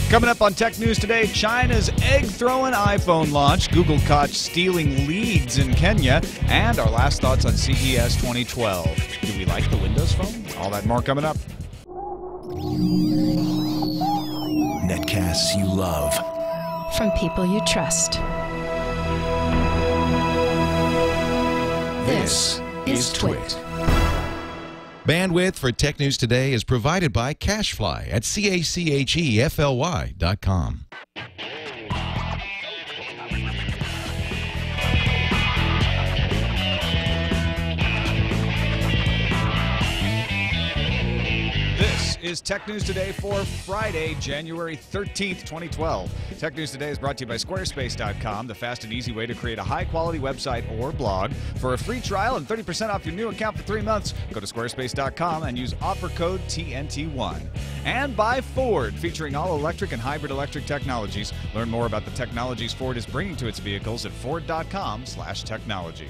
Coming up on Tech News today, China's egg-throwing iPhone launch, Google caught stealing leads in Kenya, and our last thoughts on CES 2012. Do we like the Windows Phone? All that and more coming up. Netcasts you love. From people you trust. This is TWiT. Bandwidth for Tech News Today is provided by Cachefly at CACHEFLY.com. This is Tech News Today for Friday, January 13th, 2012. Tech News Today is brought to you by Squarespace.com, the fast and easy way to create a high-quality website or blog. For a free trial and 30% off your new account for 3 months, go to Squarespace.com and use offer code TNT1. And by Ford, featuring all-electric and hybrid electric technologies. Learn more about the technologies Ford is bringing to its vehicles at Ford.com/technology.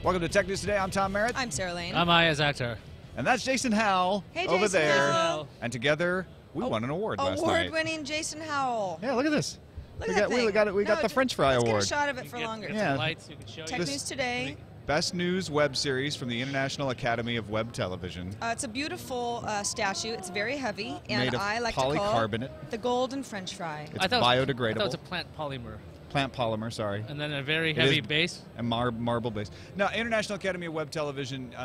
Welcome to Tech News Today. I'm Tom Merritt. I'm Sarah Lane. I'm Iyaz, Akhtar. And that's Jason Howell over Jason there. Howell. And together, we won an award last night. Award-winning Jason Howell. Yeah, look at this. Look at that thing. We got the French Fry let's Award. Get a shot of it for longer. Yeah. Lights, you can show Tech you. News Today. Best News Web Series from the International Academy of Web Television. It's a beautiful statue. It's very heavy, and Made of I like to call polycarbonate. it the golden French fry. It's biodegradable. I thought it was a plant polymer. Plant polymer, sorry. And then a very heavy base. And marble base. Now, International Academy of Web Television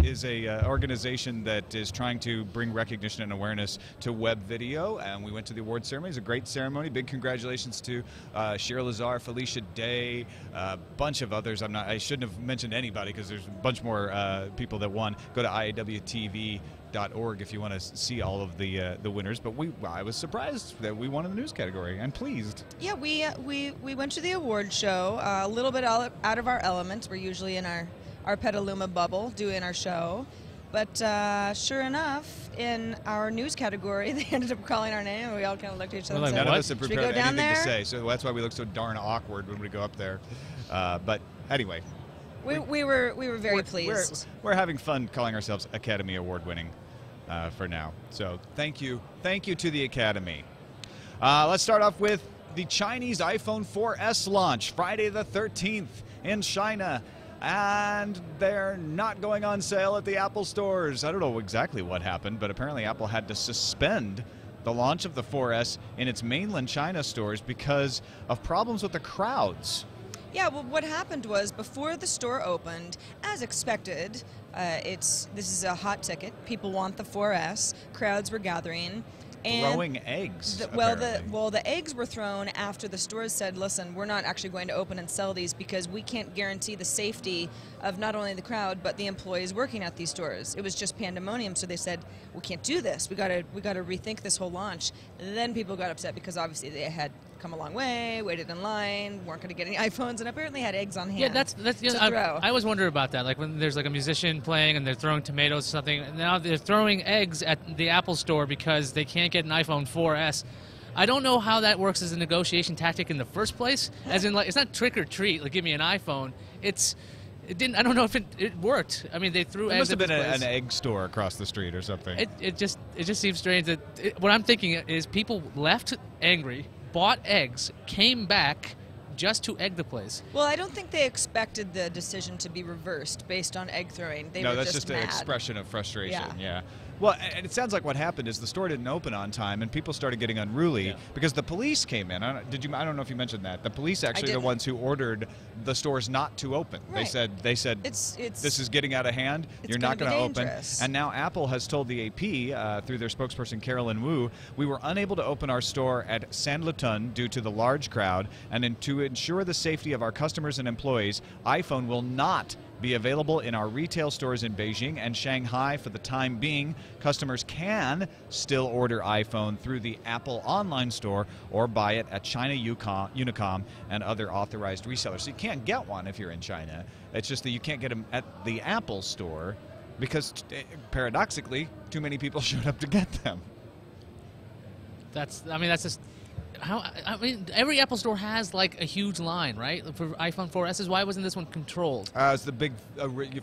is a organization that is trying to bring recognition and awareness to web video, and we went to the award ceremony. It was a great ceremony. Big congratulations to Sheryl Lazar, Felicia Day, a bunch of others. I shouldn't have mentioned anybody because there's a bunch more people that won. Go to IAWTV.org if you want to see all of the winners. But I was surprised that we won in the news category and pleased. Yeah, we went to the award show a little bit out of our element. We're usually in our Petaluma bubble doing our show. But sure enough, in our news category, they ended up calling our name, and we all kind of looked at each other and said, none of us had should we prepared go down anything there? to say, so that's why we look so darn awkward when we go up there. But anyway. We were very pleased. We're having fun calling ourselves Academy Award winning for now. So thank you to the Academy. Let's start off with the Chinese iPhone 4S launch, Friday the 13th in China. And they're not going on sale at the Apple stores. I don't know exactly what happened, but apparently Apple had to suspend the launch of the 4S in its mainland China stores because of problems with the crowds. Yeah, well, what happened was before the store opened, as expected, this is a hot ticket. People want the 4S. Crowds were gathering. And throwing eggs. The eggs were thrown after the stores said, listen, we're not actually going to open and sell these because we can't guarantee the safety of not only the crowd but the employees working at these stores. It was just pandemonium, so they said, we can't do this. We got to rethink this whole launch. And then people got upset because obviously they had come a long way, waited in line, weren't going to get any iPhones, and apparently had eggs on hand. Yeah, that's to throw. I always wonder about that. Like when there's like a musician playing and they're throwing tomatoes or something, and now they're throwing eggs at the Apple store because they can't get an iPhone 4S. I don't know how that works as a negotiation tactic in the first place. As in, like, it's not trick or treat. Like, give me an iPhone. It didn't. I don't know if it worked. I mean, they threw eggs. It must have been at an egg store across the street or something. It just seems strange that what I'm thinking is people left angry, bought eggs, came back just to egg the place. Well, I don't think they expected the decision to be reversed based on egg throwing. They were that's just mad. an expression of frustration. Yeah. Well, and it sounds like what happened is the store didn't open on time, and people started getting unruly because the police came in. I don't know if you mentioned that. The police actually are the ones who ordered the stores not to open. Right. They said this is getting out of hand. You're not going to open. And now Apple has told the AP through their spokesperson Carolyn Wu, we were unable to open our store at San Lutun due to the large crowd, and to ensure the safety of our customers and employees, iPhone will not be available in our retail stores in Beijing and Shanghai for the time being. Customers can still order iPhone through the Apple online store or buy it at China Unicom and other authorized resellers. So you can't get one if you're in China. It's just that you can't get them at the Apple store because, paradoxically, too many people showed up to get them. That's just I mean, every Apple store has like a huge line, right? For iPhone 4Ss. Why wasn't this one controlled? It's the big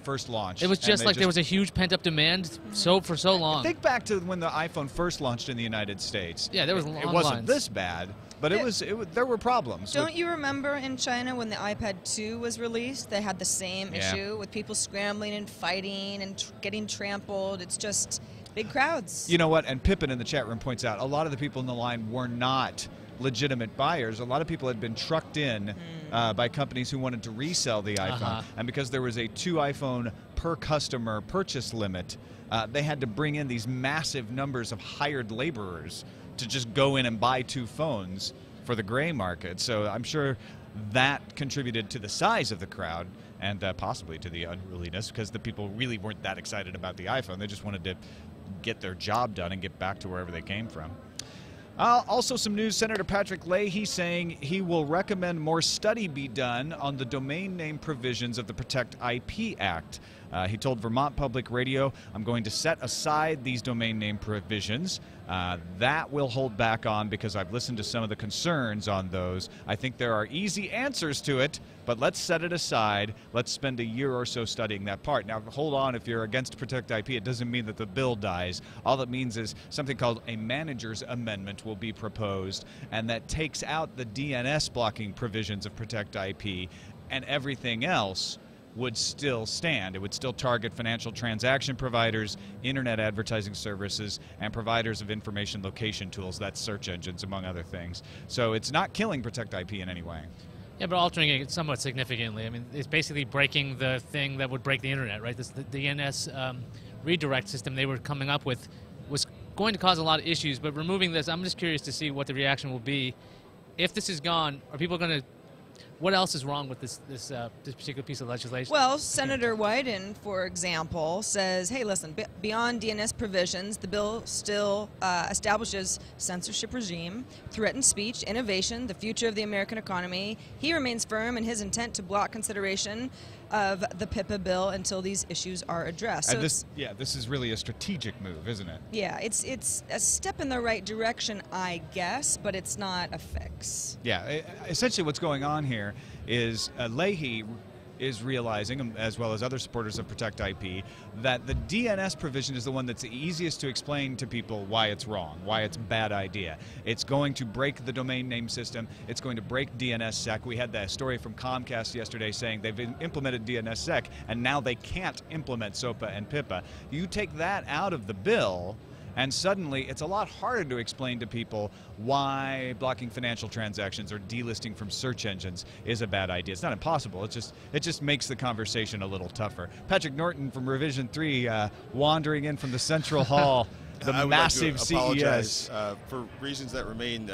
first launch. It was just like there was a huge pent-up demand for so long. Think back to when the iPhone first launched in the United States. Yeah, there was long lines. It wasn't this bad, but there were problems. Don't you remember in China when the iPad 2 was released? They had the same issue with people scrambling and fighting and getting trampled. It's just big crowds. You know what? And Pippin in the chat room points out a lot of the people in the line were not legitimate buyers. A lot of people had been trucked in by companies who wanted to resell the iPhone. And because there was a 2 iPhone per customer purchase limit, they had to bring in these massive numbers of hired laborers to just go in and buy 2 phones for the gray market. So I'm sure that contributed to the size of the crowd and possibly to the unruliness, because the people really weren't that excited about the iPhone. They just wanted to get their job done and get back to wherever they came from. Also some news, Senator Patrick Leahy saying he will recommend more study be done on the domain name provisions of the Protect IP Act. He told Vermont Public Radio, I'm going to set aside these domain name provisions. That will hold back on because I've listened to some of the concerns on those. I think there are easy answers to it, but let's set it aside. Let's spend a year or so studying that part. Now, hold on, if you're against Protect IP, it doesn't mean that the bill dies. All it means is something called a manager's amendment will be proposed, and that takes out the DNS blocking provisions of Protect IP, and everything else would still stand. It would still target financial transaction providers, internet advertising services, and providers of information location tools, that's search engines, among other things. So it's not killing Protect IP in any way. Yeah, but altering it somewhat significantly. I mean, it's basically breaking the thing that would break the internet, right? The DNS redirect system they were coming up with was going to cause a lot of issues, but removing this, I'm just curious to see what the reaction will be. If this is gone, are people going to... What else is wrong with this particular piece of legislation? Well, Senator Wyden, for example, says, hey, listen, beyond DNS provisions, the bill still establishes censorship regime, threatened speech, innovation, the future of the American economy. He remains firm in his intent to block consideration of the PIPA bill until these issues are addressed. So this is really a strategic move, isn't it? Yeah, it's a step in the right direction, I guess, but it's not a fix. Yeah, essentially what's going on here is Leahy is realizing, as well as other supporters of Protect IP, that the DNS provision is the one that's the easiest to explain to people why it's wrong, why it's a bad idea. It's going to break the domain name system. It's going to break DNSSEC. We had that story from Comcast yesterday saying they've implemented DNSSEC, and now they can't implement SOPA and PIPA. You take that out of the bill, and suddenly it's a lot harder to explain to people why blocking financial transactions or delisting from search engines is a bad idea. It's not impossible. It just makes the conversation a little tougher. Patrick Norton from Revision 3 wandering in from the Central Hall, the massive CES. Apologize, for reasons that remain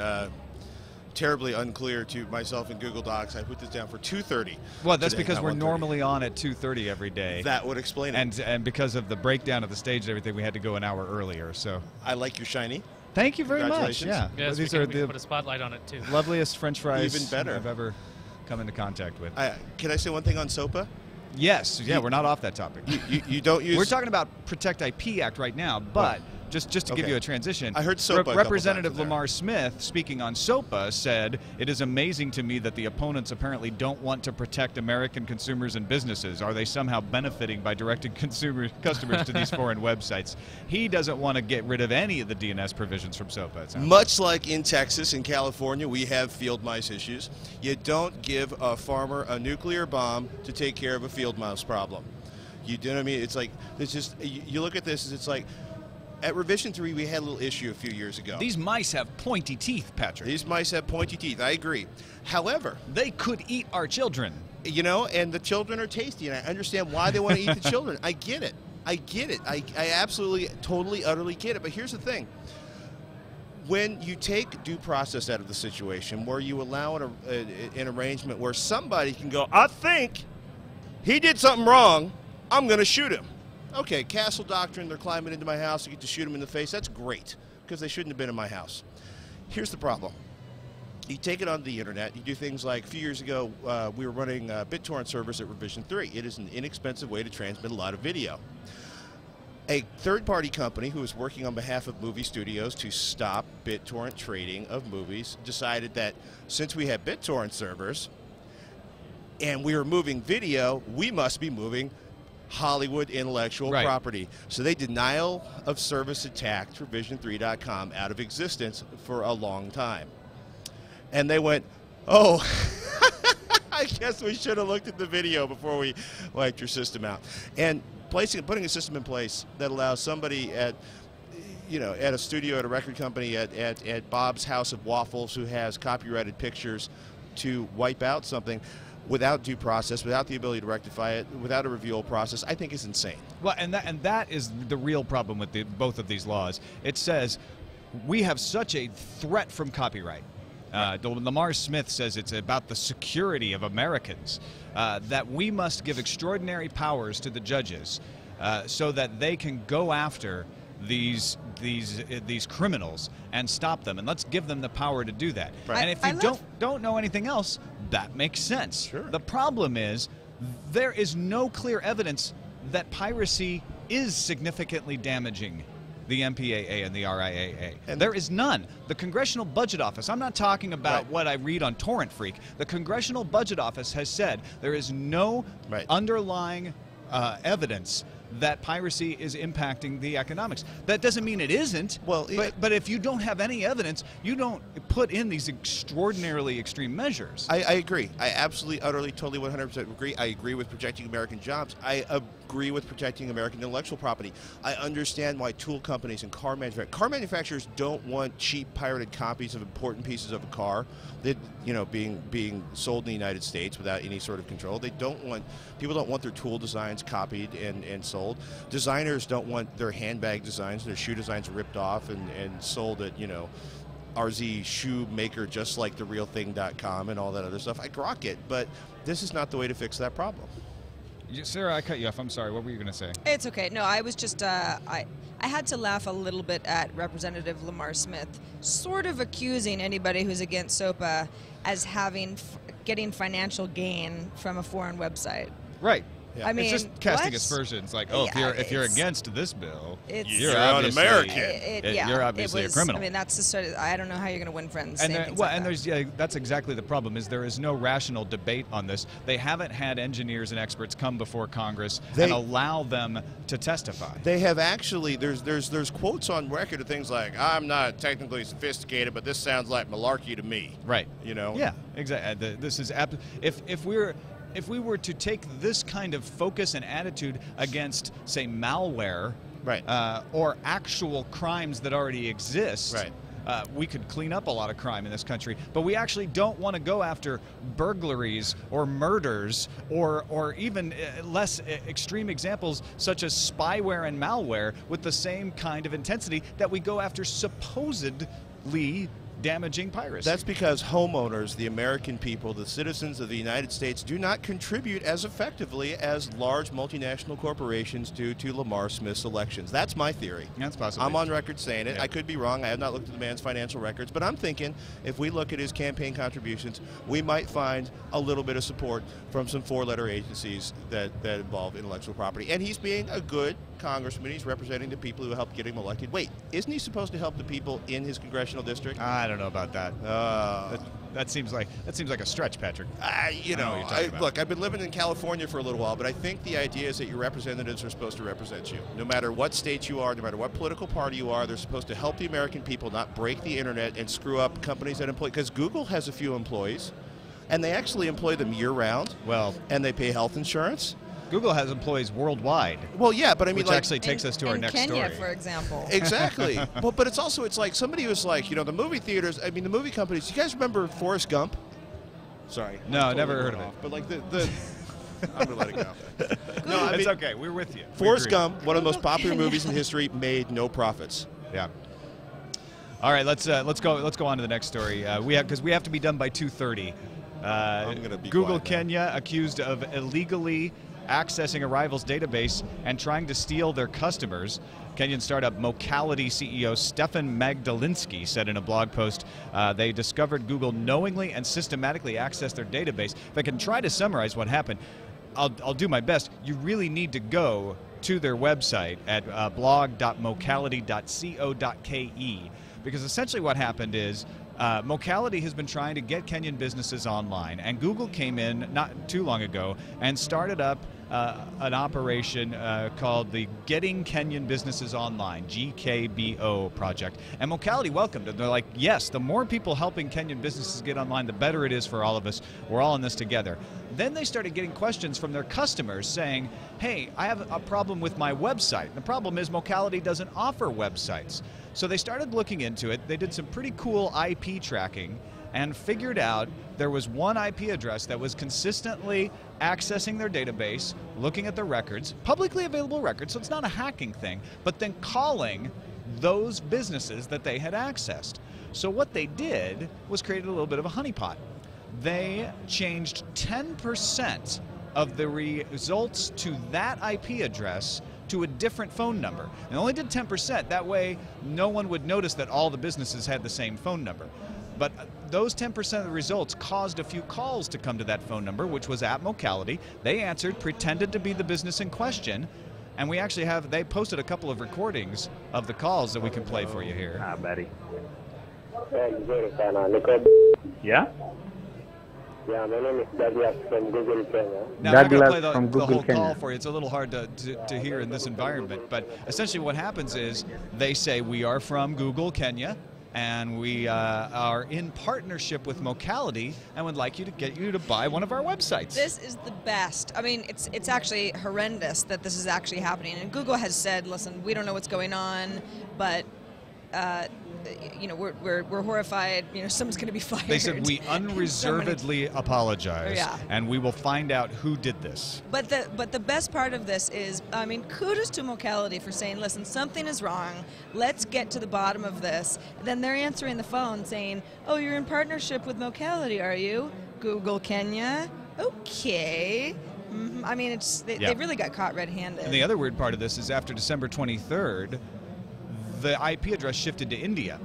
terribly unclear to myself in Google Docs. I put this down for 2:30. Well, that's because we're normally on at 2:30 every day. That would explain it. And because of the breakdown of the stage and everything, we had to go an hour earlier. So I like your shiny. Thank you very much. Yeah, yes, these we are can put a spotlight on it too. Loveliest French fries Even better. I've ever come into contact with. Can I say one thing on SOPA? Yes. Yeah, we're not off that topic. You don't use. We're talking about Protect IP Act right now, but. Just to give you a transition, I heard SOPA Representative Lamar Smith, speaking on SOPA, said, it is amazing to me that the opponents apparently don't want to protect American consumers and businesses. Are they somehow benefiting by directing customers to these foreign websites? He doesn't want to get rid of any of the DNS provisions from SOPA. Much like in Texas and California, we have field mice issues. You don't give a farmer a nuclear bomb to take care of a field mouse problem. You know what I mean? It's like, it's just, you look at this, it's like, at Revision 3, we had a little issue a few years ago. These mice have pointy teeth, Patrick. These mice have pointy teeth. I agree. However, they could eat our children. You know, and the children are tasty, and I understand why they want to eat the children. I get it. I get it. I absolutely, totally, utterly get it. But here's the thing. When you take due process out of the situation, where you allow an arrangement where somebody can go, I think he did something wrong, I'm going to shoot him. Okay, castle doctrine, they're climbing into my house, you get to shoot them in the face. That's great, because they shouldn't have been in my house. Here's the problem. You take it on the internet, you do things like, a few years ago, we were running BitTorrent servers at Revision 3. It is an inexpensive way to transmit a lot of video. A third-party company who was working on behalf of movie studios to stop BitTorrent trading of movies decided that since we have BitTorrent servers and we are moving video, we must be moving Hollywood intellectual property. So they denial of service attacked Revision3.com out of existence for a long time. And they went, oh, I guess we should have looked at the video before we wiped your system out. And putting a system in place that allows somebody at, at a studio, at a record company, at Bob's House of Waffles, who has copyrighted pictures, to wipe out something without due process, without the ability to rectify it, without a review process, I think is insane. Well, and that is the real problem with both of these laws. It says we have such a threat from copyright. Lamar Smith says it's about the security of Americans, that we must give extraordinary powers to the judges so that they can go after these criminals and stop them, and let's give them the power to do that. And if you don't know anything else, that makes sense. Sure. The problem is there is no clear evidence that piracy is significantly damaging the MPAA and the RIAA. And there is none. The Congressional Budget Office, I'm not talking about what I read on Torrent Freak. The Congressional Budget Office has said there is no underlying evidence that piracy is impacting the economics. That doesn't mean it isn't. Well, but if you don't have any evidence, you don't put in these extraordinarily extreme measures. I agree. I absolutely, utterly, totally, 100% agree. I agree with protecting American jobs. I agree with protecting American intellectual property. I understand why tool companies and car manufacturers don't want cheap pirated copies of important pieces of a car that, being sold in the United States without any sort of control. People don't want their tool designs copied and sold. Designers don't want their handbag designs, their shoe designs ripped off and sold at, RZ shoemaker just like the realthing.com and all that other stuff. I grok it, but this is not the way to fix that problem. Sarah, I cut you off. I'm sorry. What were you going to say? It's okay. No, I was just, I had to laugh a little bit at Representative Lamar Smith sort of accusing anybody who's against SOPA as getting financial gain from a foreign website. Right. Yeah. I mean, it's just casting aspersions, like, oh, if you're against this bill, you're un-American. You're obviously a criminal. I mean, that's the sort of, I don't know how you're going to win friends. And that's exactly the problem. Is there is no rational debate on this. They haven't had engineers and experts come before Congress and allow them to testify. They have actually. There's quotes on record of things like, "I'm not technically sophisticated, but this sounds like malarkey to me." Right. Yeah. Exactly. This is if we were to take this kind of focus and attitude against, say, malware, or actual crimes that already exist, we could clean up a lot of crime in this country. But we actually don't want to go after burglaries or murders or even less extreme examples such as spyware and malware with the same kind of intensity that we go after supposedly damaging piracy. That's because homeowners, the American people, the citizens of the United States, do not contribute as effectively as large multinational corporations do to Lamar Smith's elections. That's my theory. That's possible. I'm on record saying it. I could be wrong. I have not looked at the man's financial records, but I'm thinking if we look at his campaign contributions, we might find a little bit of support from some four-letter agencies that involve intellectual property. And he's being a good congressman. He's representing the people who helped get him elected. Wait, isn't he supposed to help the people in his congressional district? I don't know about that. That seems like a stretch, Patrick. Look, I've been living in California for a little while, but I think the idea is that your representatives are supposed to represent you. No matter what state you are, no matter what political party you are, they're supposed to help the American people, not break the internet and screw up companies that employ. Because Google has a few employees, and they actually employ them year-round. Well, and they pay health insurance. Google has employees worldwide. Well, yeah, but I mean, which actually takes us to our next story. In Kenya, for example. Exactly. But it's like somebody was like, the movie theaters. I mean, the movie companies. You guys remember Forrest Gump? Sorry. No, never heard of it. But like the I'm gonna let it go. No, I mean, it's okay. We're with you. Forrest Gump, one of the most popular movies in history, made no profits. Yeah. All right, let's go on to the next story. Because we have to be done by 2:30. I'm gonna be Google quiet Kenya accused of illegally accessing a rival's database and trying to steal their customers. Kenyan startup Mocality CEO Stefan Magdalinsky said in a blog post they discovered Google knowingly and systematically accessed their database. If I can try to summarize what happened, I'll do my best. You really need to go to their website at blog.mocality.co.ke, because essentially what happened is Mocality has been trying to get Kenyan businesses online, and Google came in not too long ago and started up an operation called the Getting Kenyan Businesses Online, GKBO project. And Mocality welcomed it. They're like, yes, the more people helping Kenyan businesses get online, the better it is for all of us. We're all in this together. Then they started getting questions from their customers saying, hey, I have a problem with my website. The problem is Mocality doesn't offer websites. So they started looking into it. They did some pretty cool IP tracking and figured out there was one IP address that was consistently accessing their database, looking at the records, publicly available records, so it's not a hacking thing, but then calling those businesses that they had accessed. So what they did was create a little bit of a honeypot. They changed 10% of the results to that IP address to a different phone number. And only did 10%, that way no one would notice that all the businesses had the same phone number. But those 10% of the results caused a few calls to come to that phone number, which was at Mocality. They answered, pretended to be the business in question, and we actually have, they posted a couple of recordings of the calls that we can play for you here. Ah, buddy. Yeah? Yeah, my name is Douglas from Google Kenya. Now, I'm not going to play the whole call for you. It's a little hard to hear in this environment. But essentially what happens is they say, we are from Google Kenya, and we are in partnership with Mocality and would like to get you to buy one of our websites. This is the best. I mean, it's actually horrendous that this is actually happening. And Google has said, listen, we don't know what's going on, but you know, we're horrified. You know, someone's going to be fired. They said we unreservedly apologize, and we will find out who did this. But the best part of this is, I mean, kudos to Mocality for saying, listen, something is wrong. Let's get to the bottom of this. Then they're answering the phone saying, oh, you're in partnership with Mocality, are you? Google Kenya. Okay. I mean, they really got caught red-handed. And the other weird part of this is after December 23rd, the IP address shifted to India.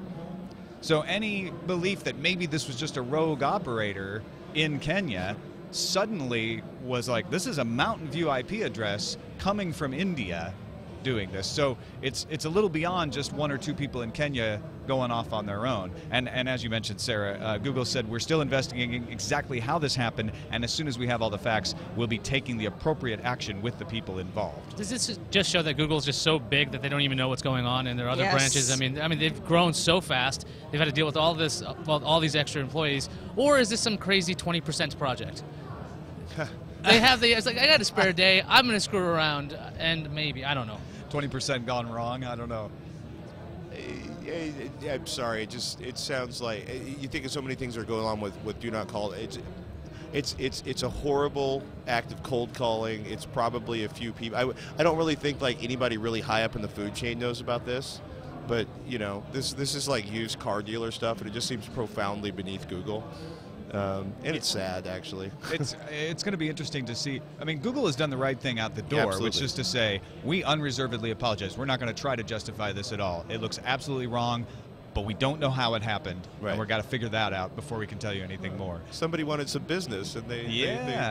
So any belief that maybe this was just a rogue operator in Kenya suddenly was like, this is a Mountain View IP address coming from India doing this. So it's a little beyond just one or two people in Kenya going off on their own. And as you mentioned, Sarah, Google said we're still investigating exactly how this happened, and as soon as we have all the facts, we'll be taking the appropriate action with the people involved. Does this just show that Google's just so big that they don't even know what's going on in their other branches? I mean, they've grown so fast. They've had to deal with all this, all these extra employees. Or is this some crazy 20% project? They have it's like, I got a spare day. I'm going to screw around, and maybe, I don't know. 20% gone wrong? I don't know. I'm sorry. It sounds like you think of so many things that are going on with Do Not Call. It's a horrible act of cold calling. It's probably a few people. I don't really think like anybody really high up in the food chain knows about this, but you know, this is like used car dealer stuff, and it just seems profoundly beneath Google. And it's sad, actually. It's going to be interesting to see. I mean, Google has done the right thing out the door, which is to say, we unreservedly apologize. We're not going to try to justify this at all. It looks absolutely wrong, but we don't know how it happened, and we've got to figure that out before we can tell you anything more. Somebody wanted some business, and they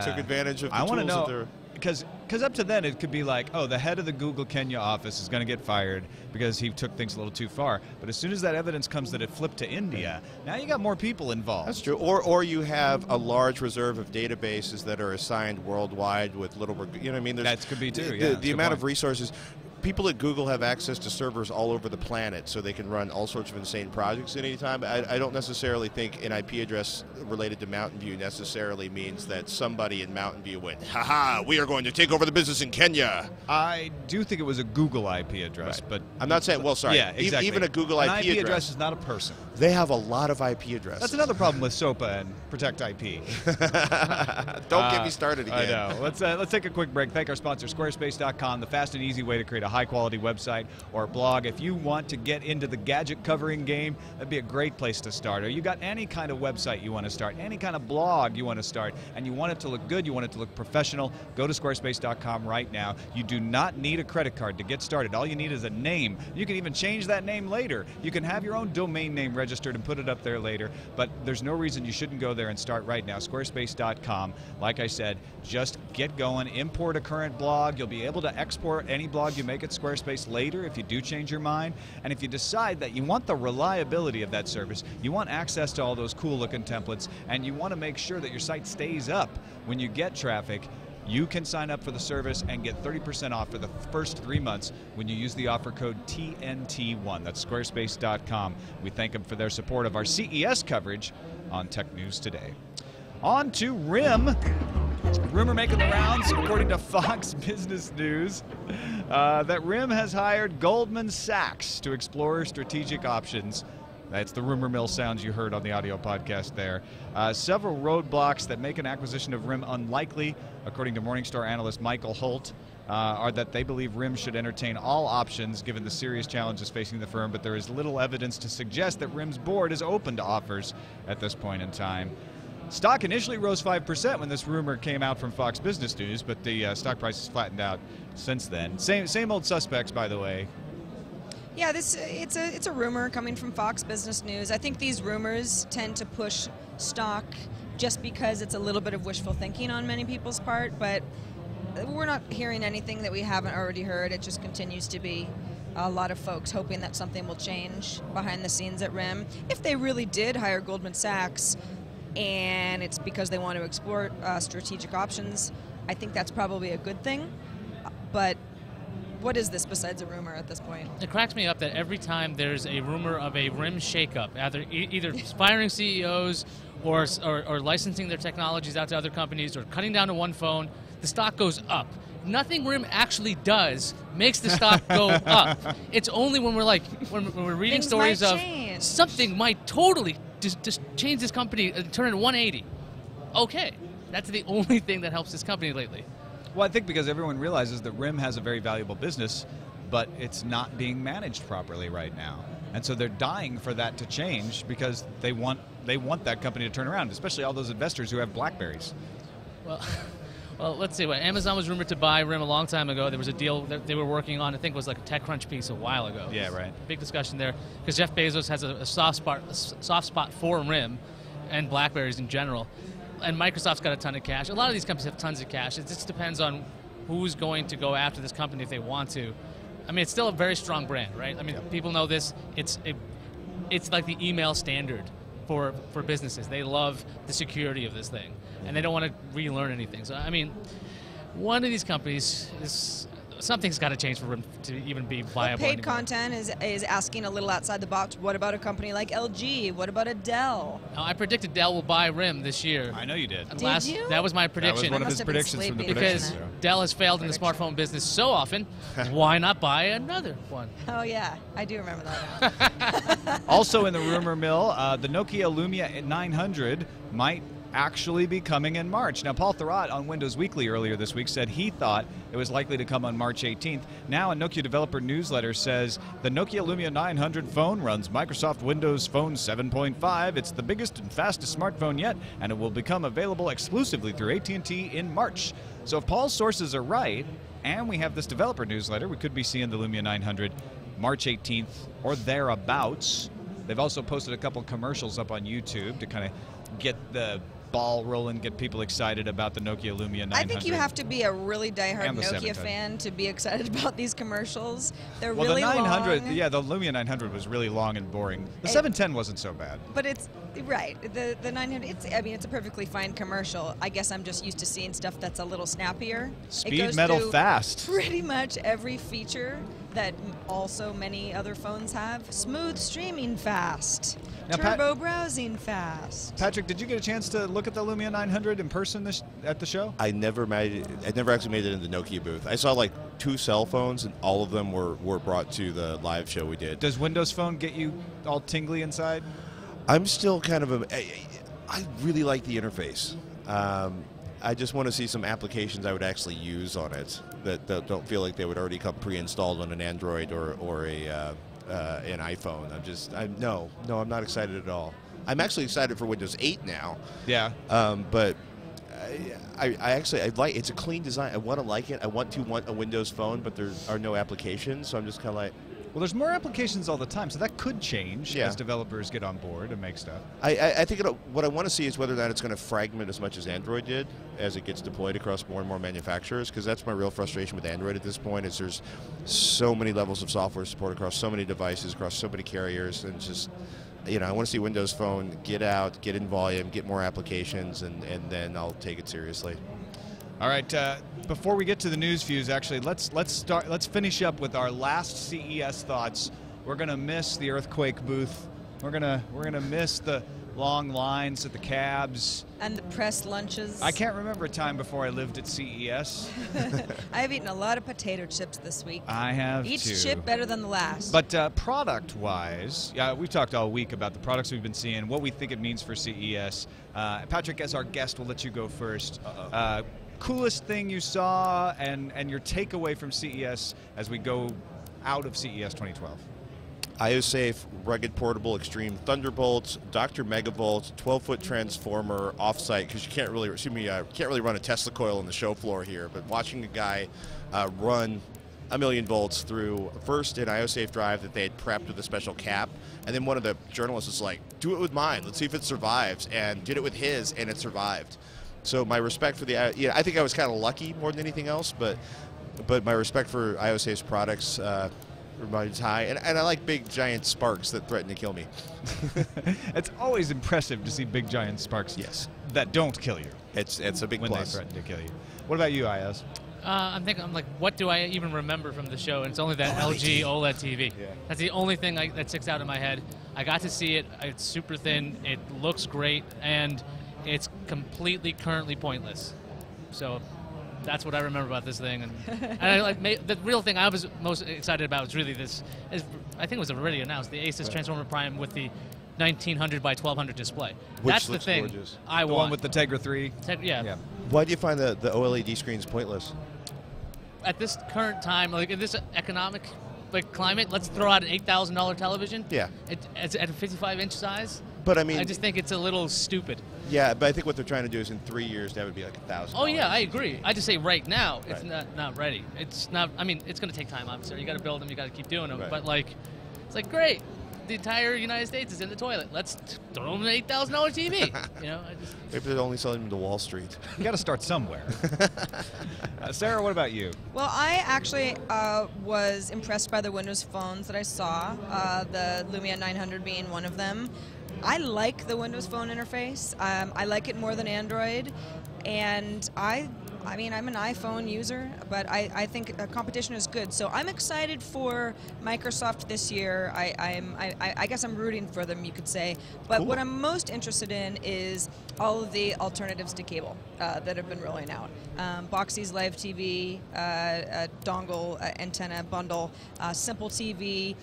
took advantage of the tools that they're... Because up to then it could be like, oh, the head of the Google Kenya office is going to get fired because he took things a little too far. But as soon as that evidence comes that it flipped to India, now you got more people involved. That's true. Or you have a large reserve of databases that are assigned worldwide with little, you know what I mean? That could be too, the amount of resources. People at Google have access to servers all over the planet, so they can run all sorts of insane projects at any time. I don't necessarily think an IP address related to Mountain View necessarily means that somebody in Mountain View went, haha, we are going to take over the business in Kenya. I do think it was a Google IP address, but... I'm not saying, well, sorry. Yeah, exactly. Even a Google IP address is not a person. They have a lot of IP addresses. That's another problem with SOPA and Protect IP. Don't get me started again. I know. Let's take a quick break. Thank our sponsor, Squarespace.com, the fast and easy way to create a high-quality website or blog. If you want to get into the gadget covering game, that'd be a great place to start. Or you got any kind of website you want to start, any kind of blog you want to start, and you want it to look good, you want it to look professional, go to Squarespace.com right now. You do not need a credit card to get started. All you need is a name. You can even change that name later. You can have your own domain name registered registered and put it up there later, but there's no reason you shouldn't go there and start right now. Squarespace.com. Like I said, just get going, import a current blog. You'll be able to export any blog you make at Squarespace later if you do change your mind. And if you decide that you want the reliability of that service, you want access to all those cool looking templates, and you want to make sure that your site stays up when you get traffic, you can sign up for the service and get 30% off for the first 3 months when you use the offer code TNT1. That's squarespace.com. We thank them for their support of our CES coverage on Tech News Today. On to RIM. Rumor making the rounds, according to Fox Business News, that RIM has hired Goldman Sachs to explore strategic options. That's the rumor mill sounds you heard on the audio podcast there. Several roadblocks that make an acquisition of RIM unlikely, according to Morningstar analyst Michael Holt, are that they believe RIM should entertain all options given the serious challenges facing the firm, but there is little evidence to suggest that RIM's board is open to offers at this point in time. Stock initially rose 5% when this rumor came out from Fox Business News, but the stock price has flattened out since then. Same old suspects, by the way. Yeah, it's a rumor coming from Fox Business News. I think these rumors tend to push stock just because it's a little bit of wishful thinking on many people's part, but we're not hearing anything that we haven't already heard. It just continues to be a lot of folks hoping that something will change behind the scenes at RIM. If they really did hire Goldman Sachs and it's because they want to explore strategic options, I think that's probably a good thing, but what is this besides a rumor at this point? It cracks me up that every time there's a rumor of a RIM shakeup, either firing CEOs or licensing their technologies out to other companies or cutting down to one phone, the stock goes up. Nothing RIM actually does makes the stock go up. It's only when we're reading stories of something might totally just change this company and turn it 180. Okay, that's the only thing that helps this company lately. Well, I think because everyone realizes that RIM has a very valuable business, but it's not being managed properly right now. And so they're dying for that to change because they want that company to turn around, especially all those investors who have BlackBerries. Well, let's see. Amazon was rumored to buy RIM a long time ago. There was a deal that they were working on, I think it was like a TechCrunch piece a while ago. Yeah, right. Big discussion there because Jeff Bezos has a soft spot for RIM and BlackBerries in general. And Microsoft's got a ton of cash. A lot of these companies have tons of cash. It just depends on who's going to go after this company if they want to. I mean, it's still a very strong brand, right? I mean, people know this. It's like the email standard for businesses. They love the security of this thing, and they don't want to relearn anything. So, I mean, one of these companies is something's got to change for RIM to even be viable. Paid content is asking a little outside the box. What about a company like LG? What about a Dell? Now, I predicted Dell will buy RIM this year. I know you did. Did you? That was my prediction. That was one of his predictions from the because Dell has failed in the smartphone business so often. Why not buy another one? Oh yeah, I do remember that. Also in the rumor mill, the Nokia Lumia 900 might actually be coming in March. Now, Paul Thurrott on Windows Weekly earlier this week said he thought it was likely to come on March 18th. Now, a Nokia developer newsletter says the Nokia Lumia 900 phone runs Microsoft Windows Phone 7.5. It's the biggest and fastest smartphone yet, and it will become available exclusively through AT&T in March. So if Paul's sources are right, and we have this developer newsletter, we could be seeing the Lumia 900 March 18th or thereabouts. They've also posted a couple commercials up on YouTube to kind of get the ball rolling, get people excited about the Nokia Lumia 900. I think you have to be a really diehard Nokia fan to be excited about these commercials. They're really long. Well, the 900, yeah, the Lumia 900 was really long and boring. The 710 wasn't so bad. But it's, right, the 900, it's a perfectly fine commercial. I guess I'm just used to seeing stuff that's a little snappier. Speed metal fast. Pretty much every feature that also many other phones have. Smooth streaming fast. Now, turbo browsing fast. Patrick, did you get a chance to look at the Lumia 900 in person at the show? I never actually made it in the Nokia booth. I saw like 2 cell phones, and all of them were brought to the live show we did. Does Windows Phone get you all tingly inside? I'm still kind of I really like the interface. I just want to see some applications I would actually use on it that don't feel like they would already come pre-installed on an Android or an iPhone. No, I'm not excited at all. I'm actually excited for Windows 8 now. Yeah. But I like it's a clean design. I want to like it. I want a Windows Phone, but there are no applications, so I'm just kind of like, Well, there's more applications all the time, so that could change Yeah. as developers get on board and make stuff. I think what I want to see is whether or not it's going to fragment as much as Android did as it gets deployed across more and more manufacturers, because that's my real frustration with Android at this point, is there's so many levels of software support across so many devices, across so many carriers, and just, you know, I want to see Windows Phone get out, get in volume, get more applications, and then I'll take it seriously. All right, before we get to the news fuse, actually, let's finish up with our last CES thoughts. We're gonna miss the earthquake booth. We're gonna miss the long lines at the cabs and the press lunches. I can't remember a time before I lived at CES. I've eaten a lot of potato chips this week. I have Each too. chip better than the last. But product-wise, we've talked all week about the products we've been seeing, what we think it means for CES. Patrick, as our guest, we'll let you go first. Coolest thing you saw and your takeaway from CES as we go out of CES 2012. IOSafe, rugged, portable, extreme Thunderbolts, Dr. Megavolt, 12-foot transformer offsite, because you can't really run a Tesla coil on the show floor here, but watching a guy run 1,000,000 volts through first an IOSafe drive that they had prepped with a special cap, and then one of the journalists was like, do it with mine, let's see if it survives, and did it with his, and it survived. So my respect for I think I was kind of lucky more than anything else, but my respect for IOSafe's products remains high, and I like big giant sparks that threaten to kill me. It's always impressive to see big giant sparks. Yes. That don't kill you. It's a big when plus. They threaten to kill you. What about you, Iyaz? I'm like, what do I even remember from the show? And it's only that LG OLED TV. Yeah. That's the only thing that sticks out in my head. I got to see it. It's super thin. It looks great, and it's completely currently pointless. So that's what I remember about this thing. And I the real thing I was most excited about was really this. I think it was already announced, the Asus Transformer Prime with the 1900 by 1200 display. Which that's the looks thing gorgeous. I The want. one with the Tegra 3? Yeah. Why do you find the OLED screens pointless? At this current time, like in this economic climate, let's throw out an $8,000 television. Yeah. It's at a 55-inch size. But I mean, I just think it's a little stupid. Yeah, but I think what they're trying to do is in 3 years that would be like $1,000. Oh yeah, I agree. I just say right now it's not ready. It's not. I mean, it's going to take time. Obviously, you got to build them. You got to keep doing them. Right. But it's like great. The entire United States is in the toilet. Let's throw them an $8,000 TV. Maybe they're only selling them to Wall Street. You got to start somewhere. Sarah, what about you? Well, I actually was impressed by the Windows phones that I saw, the Lumia 900 being one of them. I like the Windows Phone interface. I like it more than Android, and I mean, I'm an iPhone user, but I think competition is good. So I'm excited for Microsoft this year. I guess I'm rooting for them, you could say. But Cool. what I'm most interested in is all of the alternatives to cable that have been rolling out. Boxy's Live TV, dongle antenna bundle, Simple TV,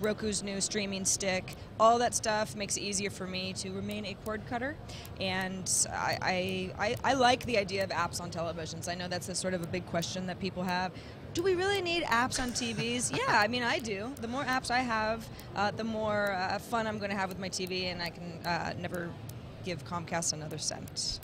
Roku's new streaming stick. All that stuff makes it easier for me to remain a cord cutter, and I like the idea of apps on televisions. I know that's a sort of a big question that people have. Do we really need apps on TVs? Yeah, I mean, I do. The more apps I have, the more fun I'm going to have with my TV, and I can never give Comcast another cent.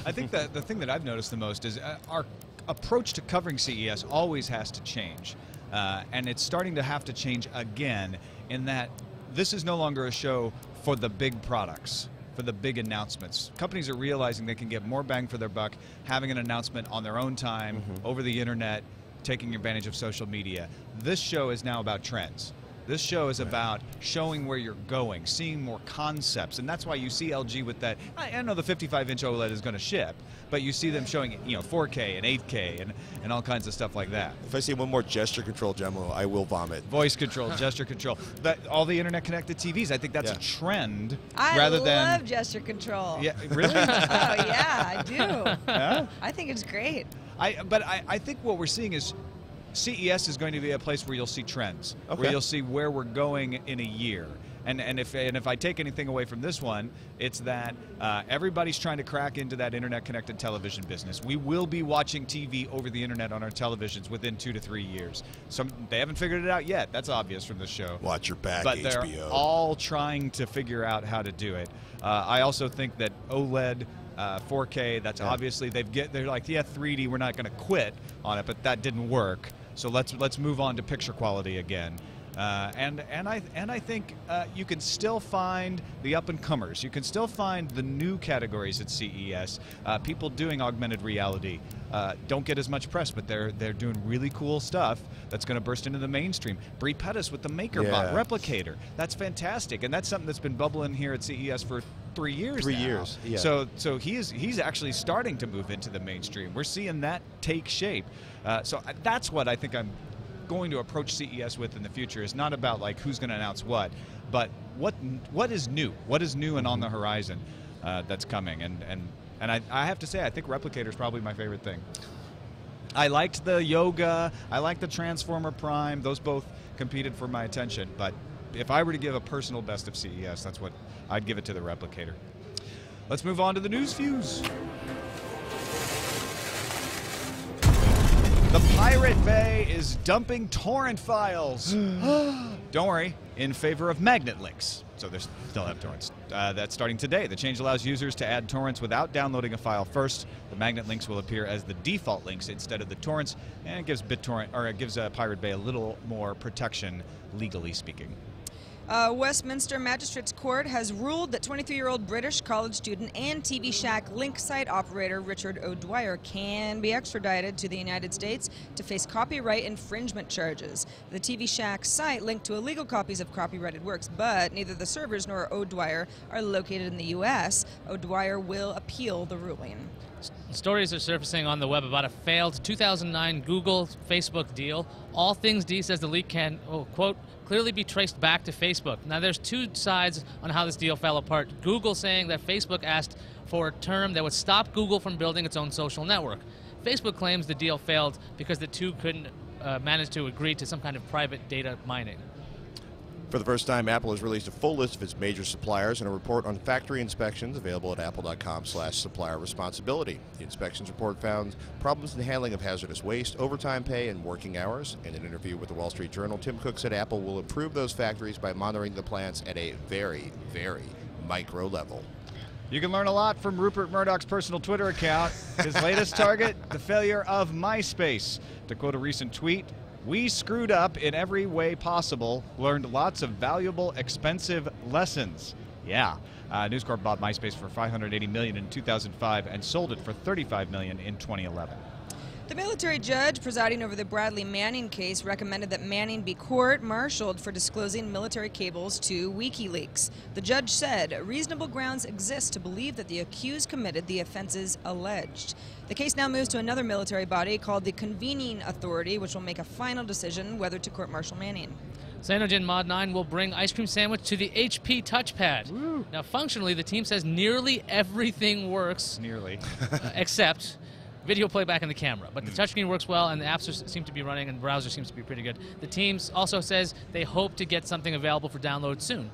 I think that the thing that I've noticed the most is our approach to covering CES always has to change, and it's starting to have to change again in that this is no longer a show for the big products, for the big announcements. Companies are realizing they can get more bang for their buck having an announcement on their own time, over the internet, taking advantage of social media. This show is now about trends. This show is about showing where you're going, seeing more concepts, and that's why you see LG with that. I know the 55-inch OLED is going to ship, but you see them showing 4K and 8K and all kinds of stuff like that. If I see one more gesture control demo, I will vomit. Voice control, gesture control, all the internet-connected TVs. I think that's a trend. I rather love than gesture control. Yeah, really? Oh yeah, I do. Yeah? I think it's great. But I think what we're seeing is CES is going to be a place where you'll see trends, where you'll see where we're going in a year. And if I take anything away from this one, it's that everybody's trying to crack into that internet-connected television business. We will be watching TV over the internet on our televisions within 2 to 3 years. They haven't figured it out yet. That's obvious from this show. Watch your back, but HBO. They're all trying to figure out how to do it. I also think that OLED 4K, that's obviously they're like, yeah, 3D, we're not going to quit on it, but that didn't work. So let's move on to picture quality again. And I think you can still find the up-and-comers. You can still find the new categories at CES. People doing augmented reality don't get as much press, but they're doing really cool stuff that's going to burst into the mainstream. Brie Pettis with the MakerBot Replicator. That's fantastic, and that's something that's been bubbling here at CES for 3 years now. 3 years, yeah. So he's actually starting to move into the mainstream. We're seeing that take shape. So that's what I think I'm going to approach CES with in the future. Is not about like who's going to announce what, but what is new, and on the horizon that's coming. And I have to say, I think Replicator is probably my favorite thing. I liked the Yoga, I liked the Transformer Prime. Those both competed for my attention. But if I were to give a personal best of CES, that's what I'd give it to the Replicator. Let's move on to the news fuse. The Pirate Bay is dumping torrent files. Don't worry, in favor of magnet links. So they still have torrents. That's starting today. The change allows users to add torrents without downloading a file first. The magnet links will appear as the default links instead of the torrents, and it gives Pirate Bay a little more protection, legally speaking. Westminster Magistrates Court has ruled that 23-year-old British college student and TV Shack link site operator Richard O'Dwyer can be extradited to the United States to face copyright infringement charges. The TV Shack site linked to illegal copies of copyrighted works, but neither the servers nor O'Dwyer are located in the U.S. O'Dwyer will appeal the ruling. Stories are surfacing on the web about a failed 2009 Google-Facebook deal. All Things D says the leak can, quote, clearly be traced back to Facebook. Now, there's two sides on how this deal fell apart. Google saying that Facebook asked for a term that would stop Google from building its own social network. Facebook claims the deal failed because the two couldn't manage to agree to some kind of private data mining. For the first time, Apple has released a full list of its major suppliers and a report on factory inspections available at apple.com/supplier responsibility. The inspections report found problems in the handling of hazardous waste, overtime pay, and working hours. In an interview with the Wall Street Journal, Tim Cook said Apple will improve those factories by monitoring the plants at a very, very micro level. You can learn a lot from Rupert Murdoch's personal Twitter account. His latest target, the failure of MySpace. To quote a recent tweet, "We screwed up in every way possible, learned lots of valuable, expensive lessons." Yeah. News Corp bought MySpace for $580 million in 2005 and sold it for $35 million in 2011. The military judge presiding over the Bradley Manning case recommended that Manning be court-martialed for disclosing military cables to WikiLeaks. The judge said reasonable grounds exist to believe that the accused committed the offenses alleged. The case now moves to another military body called the Convening Authority, which will make a final decision whether to court-martial Manning. Cyanogen Mod 9 will bring ice cream sandwich to the HP touchpad. Woo. Now, functionally, the team says nearly everything works. Nearly. Except video playback in the camera. But the touchscreen works well, and the apps seem to be running, and the browser seems to be pretty good. The team also says they hope to get something available for download soon.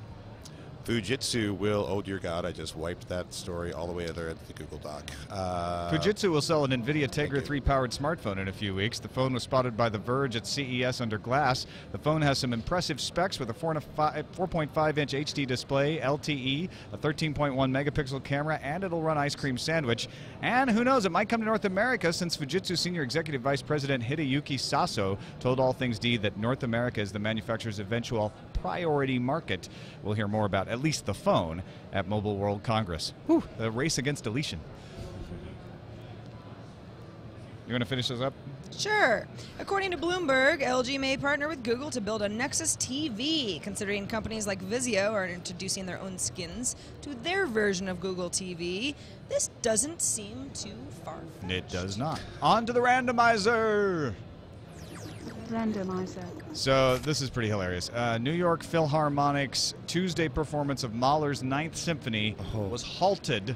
Fujitsu will, oh dear God, I just wiped that story all the way there at the Google Doc. Fujitsu will sell an NVIDIA Tegra 3 powered smartphone in a few weeks. The phone was spotted by The Verge at CES under glass. The phone has some impressive specs with a 4.5-inch HD display, LTE, a 13.1 megapixel camera, and it'll run Ice Cream Sandwich. And who knows, it might come to North America, since Fujitsu Senior Executive Vice President Hideyuki Saso told All Things D that North America is the manufacturer's eventual priority market. We'll hear more about at least the phone at Mobile World Congress. Whew, the race against deletion. You want to finish this up? Sure. According to Bloomberg, LG may partner with Google to build a Nexus TV, considering companies like Vizio are introducing their own skins to their version of Google TV. This doesn't seem too far-fetched. It does not. On to the randomizer. Randomizer. So this is pretty hilarious. New York Philharmonic's Tuesday performance of Mahler's Ninth Symphony was halted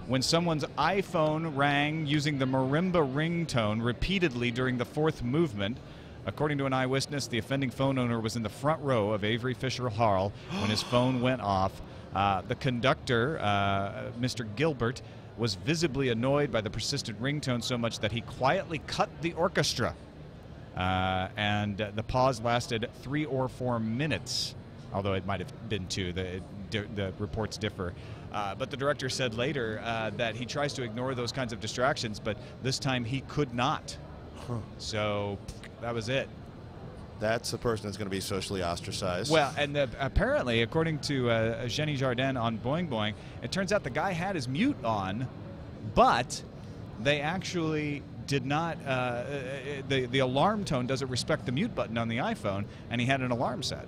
when someone's iPhone rang using the marimba ringtone repeatedly during the fourth movement. According to an eyewitness, the offending phone owner was in the front row of Avery Fisher Hall when his phone went off. The conductor, Mr. Gilbert, was visibly annoyed by the persistent ringtone so much that he quietly cut the orchestra. And the pause lasted 3 or 4 minutes, although it might have been 2. The reports differ. But the director said later that he tries to ignore those kinds of distractions, but this time he could not. So that was it. That's a person that's going to be socially ostracized. Well, and apparently, according to Jenny Jardin on Boing Boing, it turns out the guy had his mute on, but they actually did not, the alarm tone doesn't respect the mute button on the iPhone, and he had an alarm set.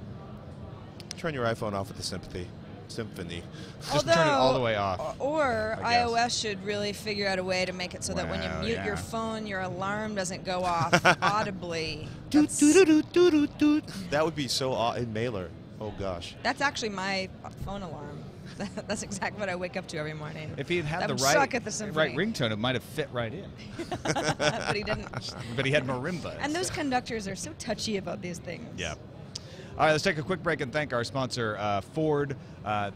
Turn your iPhone off with the Symphony. Just turn it all the way off. Or iOS should really figure out a way to make it so that when you mute your phone, your alarm doesn't go off audibly. That would be so odd in Mailer. Oh, gosh. That's actually my phone alarm. That's exactly what I wake up to every morning. If he had the right ringtone, it might have fit right in. But he didn't. But he had marimba. And those conductors are so touchy about these things. Yeah. All right, let's take a quick break and thank our sponsor, Ford.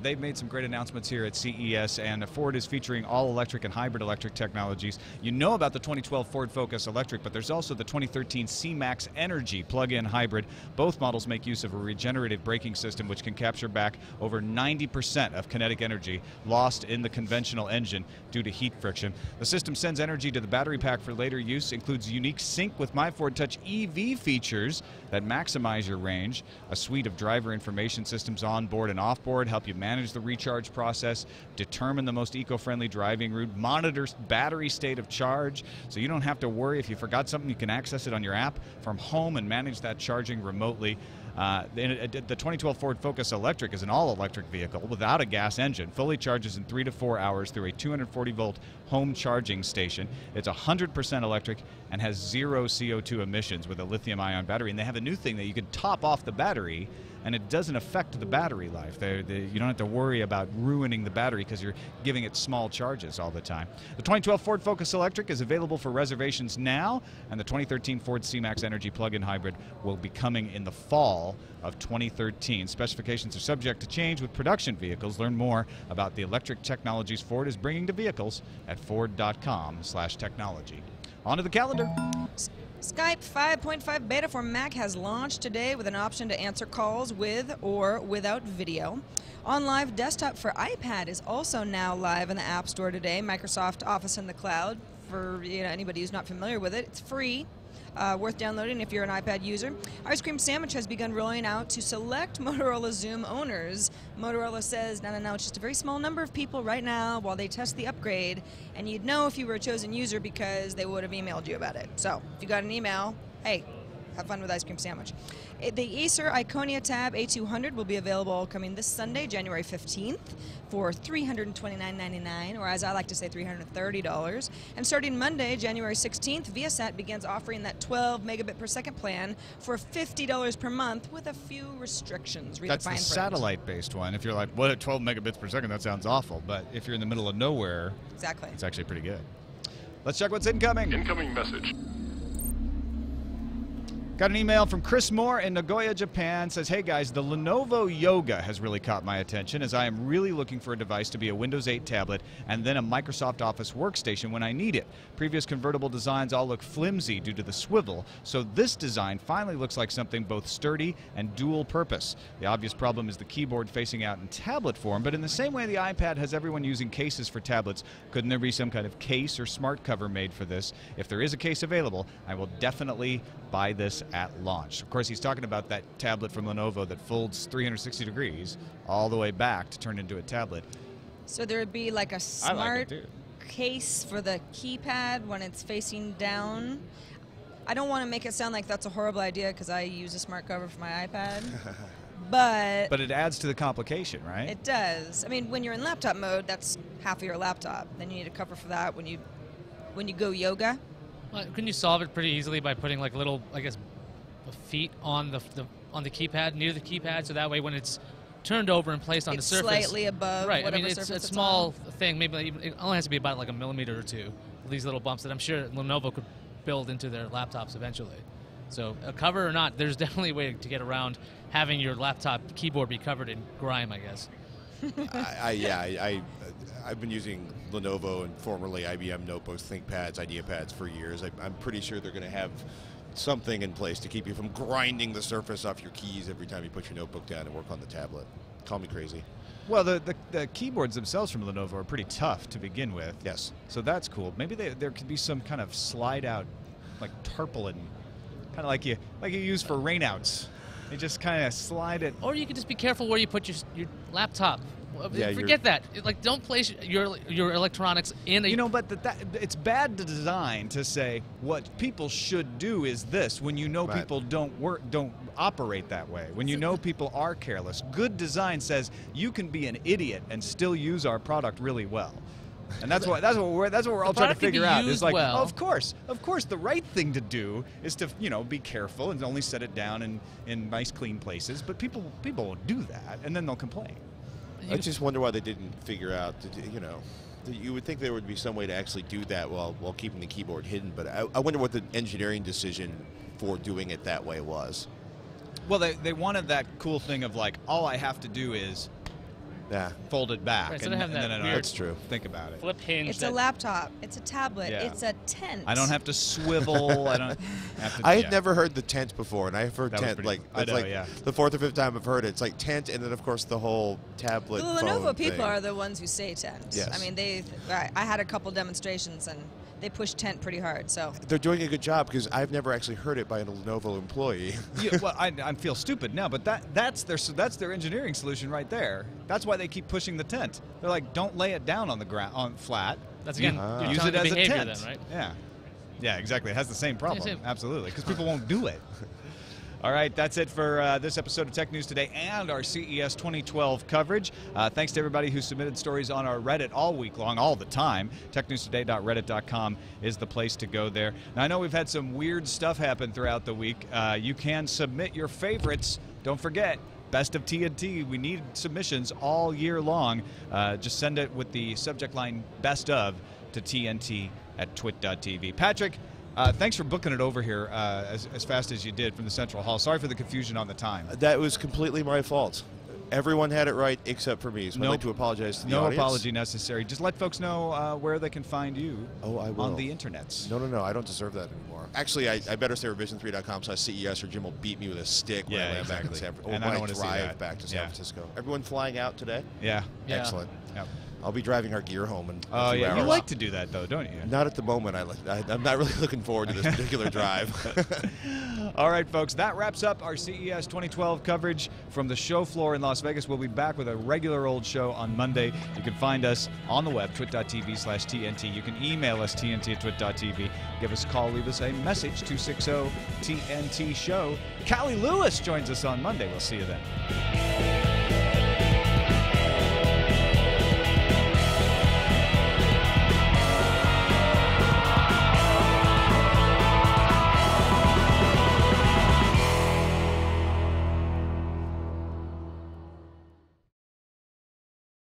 They've made some great announcements here at CES, and Ford is featuring all-electric and hybrid electric technologies. You know about the 2012 Ford Focus Electric, but there's also the 2013 C-Max Energy plug-in hybrid. Both models make use of a regenerative braking system, which can capture back over 90% of kinetic energy lost in the conventional engine due to heat friction. The system sends energy to the battery pack for later use, includes unique sync with My Ford Touch EV features that maximize your range, a suite of driver information systems on board and off board, help you manage the recharge process, determine the most eco-friendly driving route, monitor battery state of charge, so you don't have to worry if you forgot something. You can access it on your app from home and manage that charging remotely. The 2012 Ford Focus Electric is an all-electric vehicle without a gas engine. Fully charges in 3 to 4 hours through a 240-volt home charging station. It's 100% electric and has zero CO2 emissions with a lithium-ion battery. And they have a new thing that you can top off the battery, and it doesn't affect the battery life. You don't have to worry about ruining the battery because you're giving it small charges all the time. The 2012 Ford Focus Electric is available for reservations now, and the 2013 Ford C-Max Energy plug-in hybrid will be coming in the fall of 2013. Specifications are subject to change with production vehicles. Learn more about the electric technologies Ford is bringing to vehicles at ford.com/technology. On to the calendar. Skype 5.5 beta for Mac has launched today with an option to answer calls with or without video. On Live Desktop for iPad is also now live in the App Store today. Microsoft Office in the Cloud, for anybody who's not familiar with it, it's free. Worth downloading if you're an iPad user. Ice Cream Sandwich has begun rolling out to select Motorola Xoom owners. Motorola says, no, it's just a very small number of people right now while they test the upgrade, and you'd know if you were a chosen user because they would have emailed you about it. So, if you got an email, hey, have fun with Ice Cream Sandwich. The Acer Iconia Tab A200 will be available coming this Sunday, January 15th, for $329.99, or as I like to say, $330. And starting Monday, January 16th, Viasat begins offering that 12 megabit per second plan for $50 per month with a few restrictions. That's the satellite-based one. If you're like, what, 12 megabits per second? That sounds awful. But if you're in the middle of nowhere, exactly, it's actually pretty good. Let's check what's incoming. Incoming message. Got an email from Chris Moore in Nagoya, Japan. Says, hey guys, the Lenovo Yoga has really caught my attention as I am really looking for a device to be a Windows 8 tablet and then a Microsoft Office workstation when I need it. Previous convertible designs all look flimsy due to the swivel, so this design finally looks like something both sturdy and dual purpose. The obvious problem is the keyboard facing out in tablet form, but in the same way the iPad has everyone using cases for tablets, couldn't there be some kind of case or smart cover made for this? If there is a case available, I will definitely buy this at launch. Of course, he's talking about that tablet from Lenovo that folds 360 degrees all the way back to turn into a tablet. So there would be like a smart case for the keypad when it's facing down. I don't want to make it sound like that's a horrible idea because I use a smart cover for my iPad. But it adds to the complication, right? It does. I mean, when you're in laptop mode, that's half of your laptop. Then you need a cover for that when you go yoga. Well, couldn't you solve it pretty easily by putting like little, I guess, feet on the keypad, near the keypad, so that way when it's turned over and placed on the surface, slightly above. Right. Whatever I mean, it's a small thing. Maybe it only has to be about like a millimeter or two. These little bumps that I'm sure Lenovo could build into their laptops eventually. So a cover or not, there's definitely a way to get around having your laptop keyboard be covered in grime, I guess. I've been using Lenovo and formerly IBM notebooks, ThinkPads, IdeaPads for years. I'm pretty sure they're going to have something in place to keep you from grinding the surface off your keys every time you put your notebook down and work on the tablet. Call me crazy. Well, the keyboards themselves from Lenovo are pretty tough to begin with. Yes. So that's cool. Maybe there could be some kind of slide-out, like tarpaulin Kind of like you use for rainouts. You just kind of slide it. Or you can just be careful where you put your laptop. Yeah, forget that. Like, don't place your electronics in a... You know, but it's bad to design to say what people should do is this when you know people don't operate that way. When you know people are careless. Good design says you can be an idiot and still use our product really well. And that's what we're all trying to figure out. It's like, of course, the right thing to do is to be careful and only set it down in nice, clean places. But people won't do that, and then they'll complain. I just wonder why they didn't figure out. You would think there would be some way to actually do that while keeping the keyboard hidden. But I wonder what the engineering decision for doing it that way was. Well, they wanted that cool thing of like, all I have to do is. Yeah, fold it back. Right, so that's true. Think about it. Flip hinge. It's a laptop. It's a tablet. Yeah. It's a tent. I don't have to swivel. I don't have to. I had never heard the tent before, and I've heard tent the fourth or fifth time I've heard it. It's like tent, and then of course the whole tablet. The Lenovo people are the ones who say tent. Yes. I mean, I had a couple demonstrations and they push tent pretty hard. So they're doing a good job because I've never actually heard it by a Lenovo employee. Yeah, well, I feel stupid now, but that's their engineering solution right there. That's why they keep pushing the tent. They're like, don't lay it down on the ground on flat. That's again use it as a tent, then, right? Yeah, exactly. It has the same problem. Absolutely, because people won't do it. All right, that's it for this episode of Tech News Today and our CES 2012 coverage. Thanks to everybody who submitted stories on our Reddit all week long, all the time. TechNewsToday.reddit.com is the place to go there. Now, I know we've had some weird stuff happen throughout the week. You can submit your favorites. Don't forget, Best of TNT. We need submissions all year long. Just send it with the subject line Best of to TNT@twit.tv. Patrick, thanks for booking it over here as fast as you did from the Central Hall. Sorry for the confusion on the time. That was completely my fault. Everyone had it right except for me, so I'd like to apologize to the audience. No apology necessary. Just let folks know where they can find you on the internets. No, I don't deserve that anymore. Actually, I better say revision3.com/CES or Jim will beat me with a stick when I land back in San Francisco. And I don't want to drive back to San Francisco. Everyone flying out today? Yeah. Excellent. Yep. I'll be driving our gear home in a few hours. You like to do that, though, don't you? Not at the moment. I'm not really looking forward to this particular drive. All right, folks, that wraps up our CES 2012 coverage from the show floor in Las Vegas. We'll be back with a regular old show on Monday. You can find us on the web, twit.tv/TNT. You can email us, TNT@twit.tv. Give us a call, leave us a message, 260-TNT-SHOW. Callie Lewis joins us on Monday. We'll see you then.